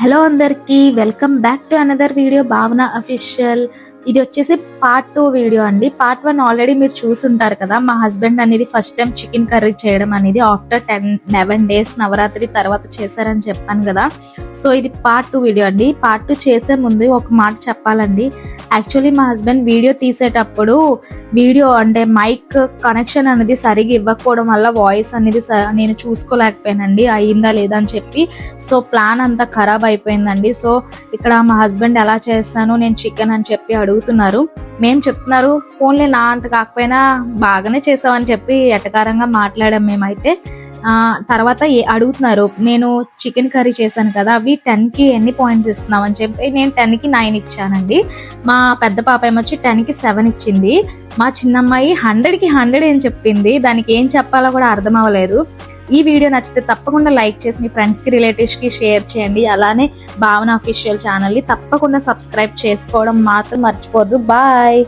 Hello అందరికి welcome back to another video భావన official. ఇది వచ్చేసి పార్ట్ 2 వీడియో అండి. పార్ట్ 1 ఆల్రెడీ మీరు చూసుంటారు కదా. మా హస్బెండ్ అనేది ఫస్ట్ టైం చికెన్ కర్రీ చేయడం అనేది ఆఫ్టర్ 11 days నవరాత్రి తర్వాత చేశారని చెప్పాను కదా. సో ఇది పార్ట్ 2 వీడియో అండి. పార్ట్ 2 చేసే ముందు ఒక మాట చెప్పాలండి. యాక్చువల్లీ మా హస్బెండ్ వీడియో తీసేటప్పుడు వీడియో అంటే మైక్ కనెక్షన్ అనేది సరిగా ఇవ్వకపోవడం వల్ల వాయిస్ అనేది నేను చూసుకోలేకపోయానండి, అయ్యిందా లేదా అని చెప్పి. సో ప్లాన్ అంతా ఖరాబ్ అయిపోయిందండి. సో ఇక్కడ మా హస్బెండ్ ఎలా చేస్తాను నేను చికెన్ అని చెప్పి అడుగుతున్నారు. మేము చెప్తున్నారు ఫోన్లే నా అంత కాకపోయినా బాగానే చేసామని చెప్పి ఎటకారంగా మాట్లాడాం మేమైతే. తర్వాత అడుగుతున్నారు, నేను చికెన్ కర్రీ చేశాను కదా అవి 10కి ఎన్ని పాయింట్స్ ఇస్తున్నావు అని చెప్పి నేను 10కి 9 ఇచ్చానండి. మా పెద్ద పాప ఏమొచ్చి 10కి 7 ఇచ్చింది. మా చిన్నమ్మాయి 100కి 100 అని చెప్పింది. దానికి ఏం చెప్పాలో కూడా అర్థం అవ్వలేదు. ఈ వీడియో నచ్చితే తప్పకుండా లైక్ చేసి మీ ఫ్రెండ్స్కి రిలేటివ్స్కి షేర్ చేయండి. అలానే భావన అఫీషియల్ ఛానల్ని తప్పకుండా సబ్స్క్రైబ్ చేసుకోవడం మాత్రం మర్చిపోద్దు. బాయ్.